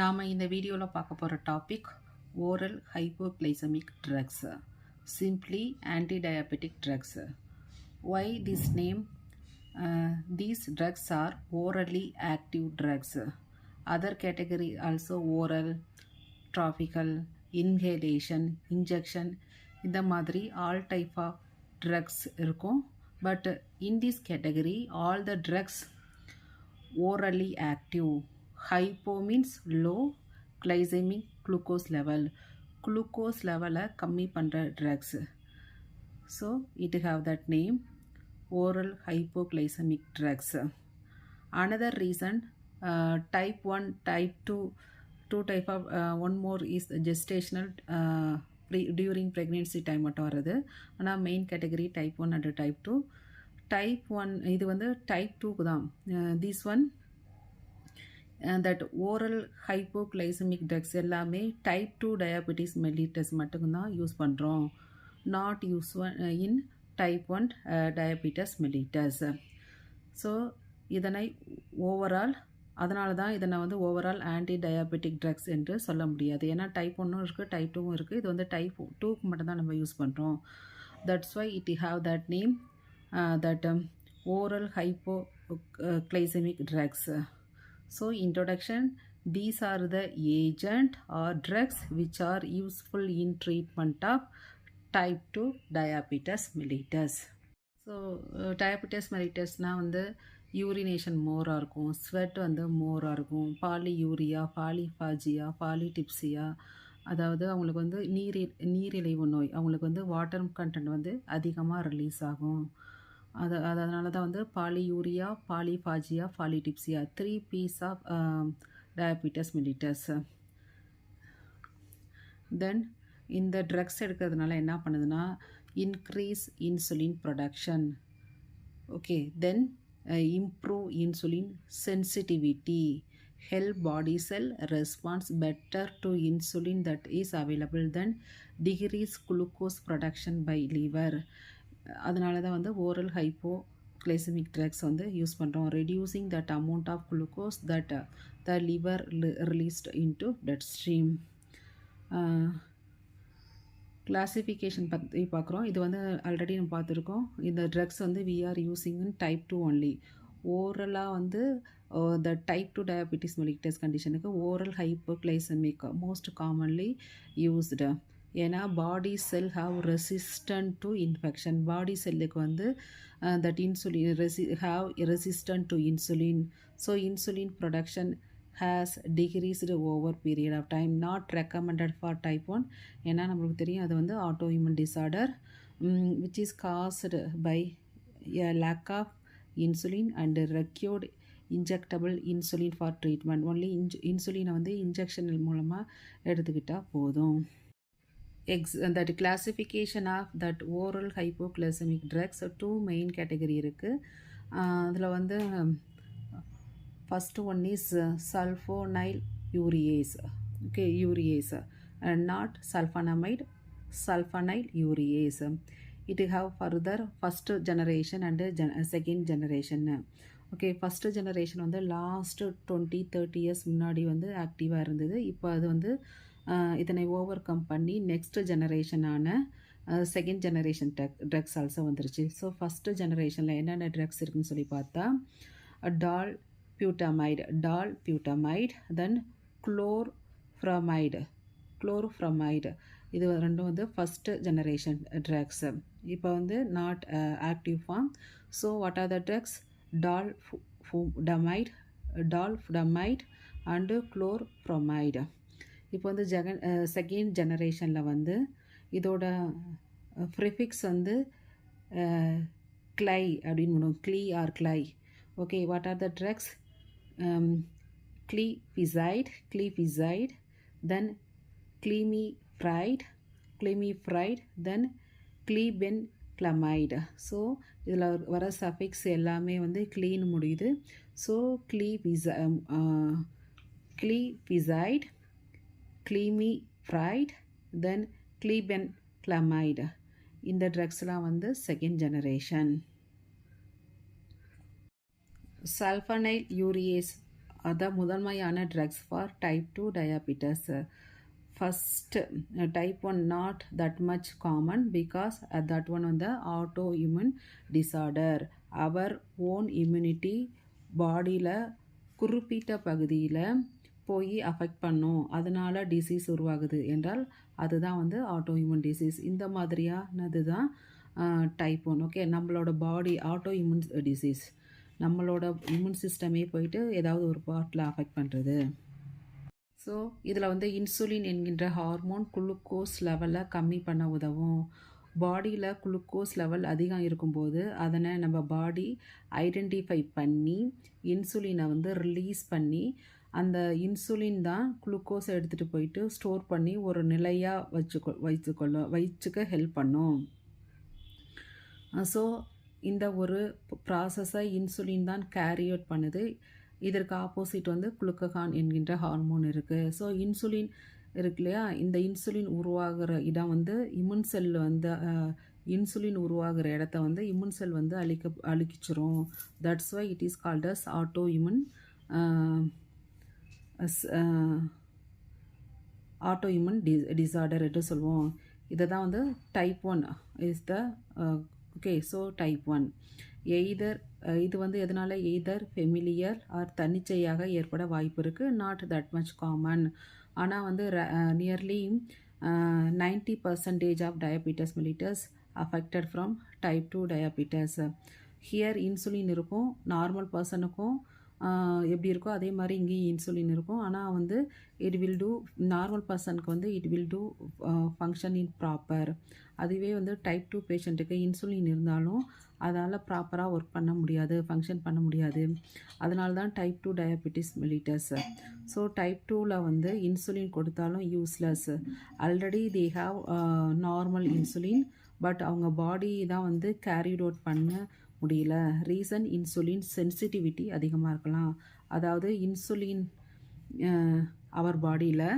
நாம் இந்த வீடியோவில் பார்க்க போகிற topic oral hypoglycaemic drugs, simply antidiabetic drugs. Why this name? These drugs are orally active drugs. Other category also oral, topical, inhalation, injection, இந்த மாதிரி all type of drugs இருக்கும். But in this category all the drugs orally active. Hypo means low glycemic glucose level. Glucose level கம்மி பண்ற drugs. So it have that name oral hypoglycemic drugs. Another reason type 1, type 2, two type of one more is gestational during pregnancy time மட்டும் வருது. ஆனால் main category type 1 and type 2. Type 1 இது வந்து type 2க்கு தான். This one that oral hypoglycaemic drugs எல்லாமே type 2 diabetes mellitus மட்டும்தான் use பண்ணுறோம். Not use in type 1 diabetes mellitus. So இதனை ஓவரால், அதனால தான் இதனை வந்து ஓவரால் ஆன்டி டயபெட்டிக் ட்ரக்ஸ் என்று சொல்ல முடியாது. ஏன்னா டைப் 1ம் இருக்குது, டைப் 2வும் இருக்குது. இது வந்து டைப் 2க்கு மட்டும்தான் நம்ம யூஸ் பண்ணுறோம். That's why it have that name, that oral hypoglycemic drugs. So introduction, these are the agent or drugs which are useful in treatment of type 2 diabetes mellitus. So diabetes mellitus na வந்து urination மோராக இருக்கும், sweat வந்து மோராக இருக்கும், polyuria, polyphagia, polydipsia, அதாவது அவங்களுக்கு வந்து நீரிழிவு நோய், அவங்களுக்கு வந்து வாட்டர் கண்டென்ட் வந்து அதிகமாக ரிலீஸ் ஆகும். அதனால தான் வந்து polyuria, polyphagia, polydipsia 3 P's of diabetes mellitus. Then இந்த ட்ரக்ஸ் எடுக்கிறதுனால என்ன பண்ணுதுன்னா increase insulin production. Okay, then improve insulin sensitivity, help body cell response better to insulin that is available, then decrease glucose production by liver. அதனால தான் வந்து oral hypoglycemic drugs வந்து use பண்ணுறோம். reducing that amount of glucose that the liver released into bloodstream. Classification பற்றி பார்க்குறோம். இது வந்து already நம்ம பார்த்துருக்கோம். இந்த ட்ரக்ஸ் வந்து we are using in type 2 only. ஓரலாக வந்து த டைப் 2 டயபெட்டிஸ் மெல்லிட்டஸ் கண்டிஷனுக்கு oral hypoglycemic most commonly used. ஏன்னா body cell have resistant to infection. Body செல்லுக்கு வந்து that insulin have resistant to insulin. So insulin production has decreased over period of time, not recommended for type 1. ஏன்னா நம்மளுக்கு தெரியும் அது வந்து autoimmune disorder which is caused by a lack of insulin and required injectable insulin for treatment. only இன்சுலினை வந்து injection மூலமாக எடுத்துக்கிட்டால் போதும். that classification of that oral hypoglycemic drugs 2 main category இருக்குது. அதில் வந்து first one is sulfonyl urease. Okay, urease and not sulfonamide, sulfonyl urease. It have further first generation and second generation. Okay, first generation வந்து last 20-30 years முன்னாடி வந்து ஆக்டிவாக இருந்தது. இப்போ அது வந்து இதனை ஓவர் கம் பண்ணி நெக்ஸ்ட் ஜெனரேஷனான செகண்ட் ஜெனரேஷன் ட்ரக்ஸ் ஆல்சோ வந்துருச்சு. ஸோ ஃபஸ்ட் ஜெனரேஷனில் என்னென்ன ட்ரக்ஸ் இருக்குன்னு சொல்லி பார்த்தா டால் புtamide, then chlorphramide. இது ரெண்டும் வந்து ஃபஸ்ட் ஜெனரேஷன் ட்ரக்ஸ். இப்போ வந்து not active form. So what are the drugs? Tolbutamide and chlorphramide. இப்போ வந்து செகண்ட் ஜெனரேஷனில் வந்து இதோட ப்ரிஃபிக்ஸ் வந்து கிளை அப்படின்னு பண்ணுவோம், glee or gly. Okay, what are the drugs? clefizide, then clemifride, then clebenclamide. So இதில் வர சஃபிக்ஸ் எல்லாமே வந்து க்ளீன் முடியுது. So clefizide, clemifride, then clebenclamide. இந்த ட்ரக்ஸ்லாம் வந்து செகண்ட் ஜெனரேஷன். sulfonyl urease அதான் முதன்மையான drugs for type 2 diabetes. First type 1 not that much common because that one வந்து auto immune disorder. Our own immunity பாடியில் குறிப்பிட்ட பகுதியில் போய் அஃபெக்ட் பண்ணும், அதனால டிசீஸ் உருவாகுது என்றால் அதுதான் வந்து ஆட்டோ இம்யூன் டிசீஸ். இந்த மாதிரியானது தான் டைப் 1. ஓகே, நம்மளோட பாடி ஆட்டோ இம்யூன் டிசீஸ், நம்மளோட இம்யூன் சிஸ்டமே போயிட்டு ஏதாவது ஒரு பார்ட்டில் அஃபெக்ட் பண்ணுறது. ஸோ இதில் வந்து இன்சுலின் என்கின்ற ஹார்மோன் குளுக்கோஸ் லெவலை கம்மி பண்ண உதவும். பாடியில் குளுக்கோஸ் லெவல் அதிகம் இருக்கும்போது அதனை நம்ம பாடி ஐடென்டிஃபை பண்ணி இன்சுலினை வந்து ரிலீஸ் பண்ணி அந்த இன்சுலின் தான் குளுக்கோஸை எடுத்துகிட்டு போயிட்டு ஸ்டோர் பண்ணி ஒரு நிலையாக வச்சுக்க ஹெல்ப் பண்ணும். ஸோ இந்த ஒரு ப்ராசஸை இன்சுலின் தான் கேரி அவுட் பண்ணுது. இதற்கு ஆப்போசிட் வந்து குளுக்ககான் என்கின்ற ஹார்மோன் இருக்குது. ஸோ இன்சுலின் இருக்கு இல்லையா, இந்த இன்சுலின் உருவாகிற இடம் வந்து இம்யூன் செல் வந்து இன்சுலின் உருவாகிற இடத்த வந்து இம்யூன் செல் வந்து அழிச்சிரும். That's why it is called as auto immune auto immune disorder என்று சொல்லுவோம். இதை தான் வந்து type 1 is the okay. So type 1 either இது வந்து எதனால் எய்தர் ஃபெமிலியர் ஆர் தன்னிச்சையாக ஏற்பட வாய்ப்பு இருக்குது, நாட் தட் மச் காமன். ஆனால் வந்து nearly 90% of diabetes mellitus affected from type 2 diabetes. Here insulin இருக்கும், நார்மல் பர்சனுக்கும் எப்படி இருக்கோ அதே மாதிரி இங்கேயும் இன்சுலின் இருக்கும். ஆனால் வந்து இட் வில் டூ நார்மல் பர்சனுக்கு வந்து it will do function in proper. அதுவே வந்து டைப் 2 பேஷண்ட்டுக்கு இன்சுலின் இருந்தாலும் அதால் ப்ராப்பராக ஒர்க் பண்ண முடியாது, ஃபங்க்ஷன் பண்ண முடியாது. அதனால தான் type 2 diabetes mellitus. So type 2ல் வந்து இன்சுலின் கொடுத்தாலும் useless. Already they have normal insulin, but அவங்க பாடி தான் வந்து கேரிட் அவுட் பண்ண முடியல. ரீசன் இன்சுலின் சென்சிட்டிவிட்டி அதிகமாக இருக்கலாம். அதாவது இன்சுலின் அவர் பாடியில்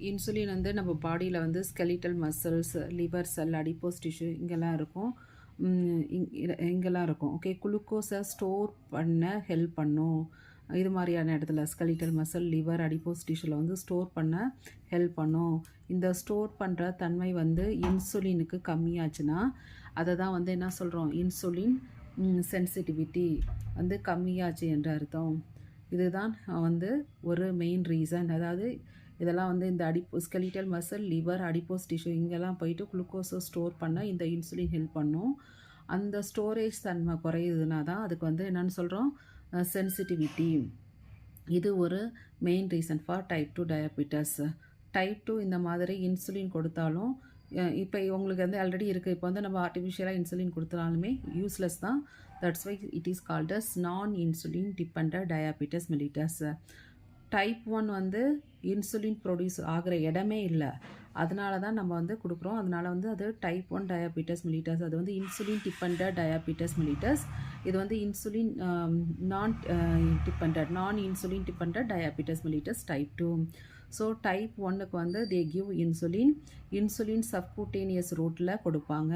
இன்சுலின் வந்து நம்ம பாடியில் வந்து ஸ்கெலிட்டல் மசில்ஸ், லிவர் செல், அடிப்போஸ் டிஷ்யூ இங்கெல்லாம் இருக்கும், இங்கெல்லாம் இருக்கும். ஓகே, குளுக்கோஸை ஸ்டோர் பண்ண ஹெல்ப் பண்ணும். இது மாதிரியான இடத்துல ஸ்கெலிட்டல் மசில், லிவர், அடிப்போஸ் டிஷ்யூவில் வந்து ஸ்டோர் பண்ண ஹெல்ப் பண்ணும். இந்த ஸ்டோர் பண்ணுற தன்மை வந்து இன்சுலினுக்கு கம்மியாச்சுன்னா அதை தான் வந்து என்ன சொல்கிறோம், இன்சுலின் சென்சிட்டிவிட்டி வந்து கம்மியாச்சு என்ற அர்த்தம். இதுதான் வந்து ஒரு மெயின் ரீசன். அதாவது இதெல்லாம் வந்து இந்த skeletal muscle, liver, adipose tissue இங்கெல்லாம் போயிட்டு குளுக்கோஸை ஸ்டோர் பண்ண இந்த இன்சுலின் ஹெல்ப் பண்ணும். அந்த ஸ்டோரேஜ் தன்மை குறையுதுன்னா தான் அதுக்கு வந்து என்னென்னு சொல்கிறோம், சென்சிட்டிவிட்டி. இது ஒரு main reason for type 2 diabetes. Type 2 இந்த மாதிரி இன்சுலின் கொடுத்தாலும் இப்போ உங்களுக்கு வந்து ஆல்ரெடி இருக்குது, இப்போ வந்து நம்ம ஆர்டிஃபிஷியலாக இன்சுலின் கொடுத்தாலுமே யூஸ்லெஸ் தான். That's why it is called as non insulin dependent diabetes mellitus. Type 1 வந்து இன்சுலின் ப்ரொடியூஸ் ஆகிற இடமே இல்லை, அதனால தான் நம்ம வந்து கொடுக்குறோம். அதனால வந்து அது டைப் 1 டயாபிட்டஸ் மெலிட்டஸ். அது வந்து இன்சுலின் டிபெண்டன்ட் டயாபிட்டஸ் மெலிட்டஸ். இது வந்து insulin non insulin dependent diabetes mellitus type 2. So type 1க்கு வந்து தே கிவ் இன்சுலின் சப்குட்டேனியஸ் ரூட்டில் கொடுப்பாங்க.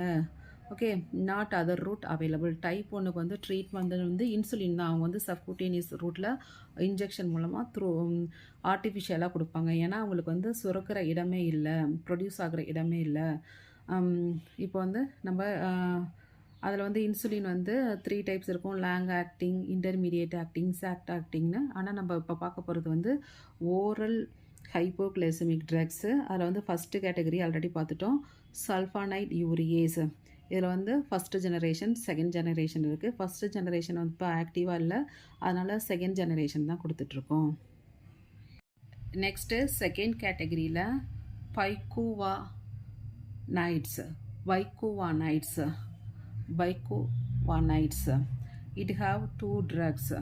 Okay, not other route available. Type 1க்கு வந்து ட்ரீட்மெண்ட் வந்து இன்சுலின் தான், அவங்க வந்து சப்குட்டேனியஸ் ரூட்டில் இன்ஜெக்ஷன் மூலமாக ஆர்டிஃபிஷியலாக கொடுப்பாங்க. ஏன்னா அவங்களுக்கு வந்து சுரக்கிற இடமே இல்லை, ப்ரொடியூஸ் ஆகிற இடமே இல்லை. இப்போ வந்து நம்ம அதில் வந்து இன்சுலின் வந்து 3 டைப்ஸ் இருக்கும், long acting, intermediate acting, short ஆக்டிங்னு. ஆனால் நம்ம இப்போ பார்க்க போகிறது வந்து ஓரல் ஹைப்போகிளைசமிக் ட்ரக்ஸு. அதில் வந்து ஃபஸ்ட்டு கேட்டகரி ஆல்ரெடி பார்த்துட்டோம், சல்ஃபானைட் யூரியேஸ். இதில் வந்து ஃபஸ்ட்டு ஜெனரேஷன், செகண்ட் ஜெனரேஷன் இருக்குது. ஃபஸ்ட்டு ஜெனரேஷன் வந்து இப்போ ஆக்டிவாக இல்லை, அதனால் செகண்ட் ஜெனரேஷன் தான் கொடுத்துட்ருக்கோம். நெக்ஸ்ட்டு செகண்ட் கேட்டகரியில் பைக்குவானைட்ஸ். It have 2 drugs.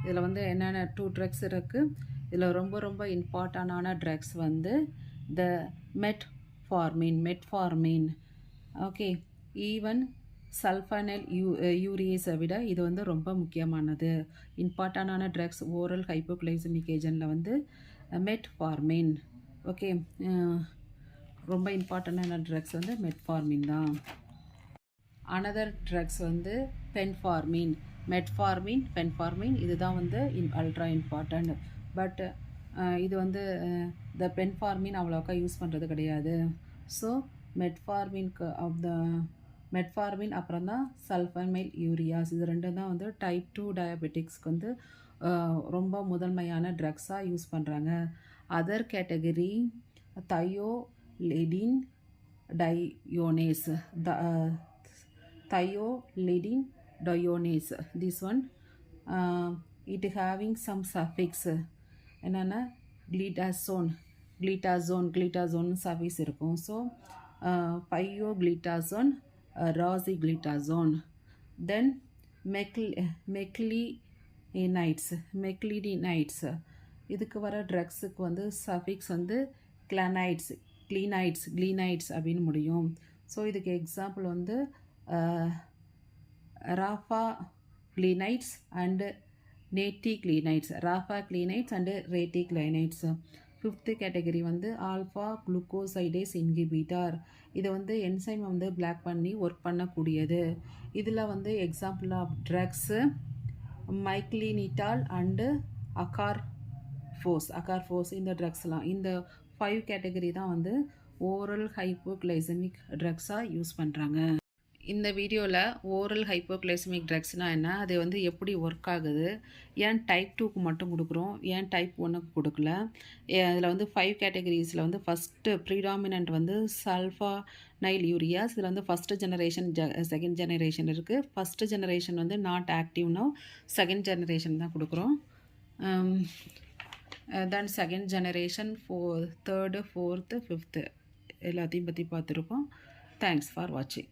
இதில் வந்து என்னென்ன 2 ட்ரக்ஸ் இருக்குது. இதில் ரொம்ப ரொம்ப இம்பார்ட்டண்டான ட்ரக்ஸ் வந்து த மெட்ஃபார்மின். ஓகே, ஈவன் சல்ஃபனைல் யூரியேஸை விட இது வந்து ரொம்ப முக்கியமானது. இம்பார்ட்டண்டான ட்ரக்ஸ் ஓரல் ஹைப்போகிளைசமிக் ஏஜென்ட்டில் வந்து மெட்ஃபார்மின். ஓகே, ரொம்ப இம்பார்ட்டண்டான ட்ரக்ஸ் வந்து மெட்ஃபார்மின் தான். அனதர் ட்ரக்ஸ் வந்து பென்ஃபார்மின். மெட்ஃபார்மின், பென்ஃபார்மின் இதுதான் வந்து அல்ட்ரா இம்பார்ட்டண்ட். பட் இது வந்து இந்த பென்ஃபார்மின் அவ்வளோக்கா யூஸ் பண்ணுறது கிடையாது. ஸோ மெட்ஃபார்மின்க்கு மெட்ஃபார்மின் அப்புறம் தான் சல்ஃபமைல் யூரியாஸ், இது ரெண்டும் தான் வந்து டைப் 2 டயபெட்டிக்ஸ்க்கு வந்து ரொம்ப முதன்மையான ட்ரக்ஸாக யூஸ் பண்ணுறாங்க. Other category thiazolidinediones, thiazolidinediones, this one it having some suffix என்னென்னா கிளீட்டாசோன் சஃபிக்ஸ் இருக்கும். ஸோ பையோக்ளீட்டாசோன், ராசிக்ளீட்டாசோன். தென் மெக்லிடினைட்ஸ் இதுக்கு வர ட்ரக்ஸுக்கு வந்து சஃபிக்ஸ் வந்து க்ளீனைட்ஸ் அப்படின்னு முடியும். ஸோ இதுக்கு எக்ஸாம்பிள் வந்து repaglinides and nateglinides, repaglinides and nateglinides. Fifth category வந்து ஆல்ஃபா குளுக்கோசைடேஸ் இன்ஹிபிட்டார், இதை வந்து என்சைம் வந்து பிளாக் பண்ணி ஒர்க் பண்ணக்கூடியது. இதில் வந்து எக்ஸாம்பிள் ஆஃப் ட்ரக்ஸு மைக்ளினிட்டால் அண்டு அகார்ஃபோஸ் இந்த ட்ரக்ஸ்லாம். இந்த 5 கேட்டகரி தான் வந்து ஓரல் ஹைப்போக்ளைசமிக் ட்ரக்ஸாக யூஸ் பண்ணுறாங்க. இந்த வீடியோவில் ஓரல் ஹைப்போக்ளைசமிக் ட்ரக்ஸ்னால் என்ன, அது வந்து எப்படி ஒர்க் ஆகுது, ஏன் டைப் 2க்கு மட்டும் கொடுக்குறோம், ஏன் டைப் 1க்கு கொடுக்கல, அதில் வந்து 5 கேட்டகரிஸில் வந்து ஃபஸ்ட்டு ப்ரீடாமினன்ட் வந்து சல்ஃபனைல் யூரியாஸ். இதில் வந்து ஃபஸ்ட்டு ஜெனரேஷன் செகண்ட் ஜெனரேஷன் இருக்குது. ஃபஸ்ட்டு ஜெனரேஷன் வந்து நாட் ஆக்டிவ்னோ, செகண்ட் ஜெனரேஷன் தான் கொடுக்குறோம். Then second generation, third, fourth, fifth எல்லாத்தையும் பற்றி பார்த்துருக்கோம். தேங்க்ஸ் ஃபார் வாட்சிங்.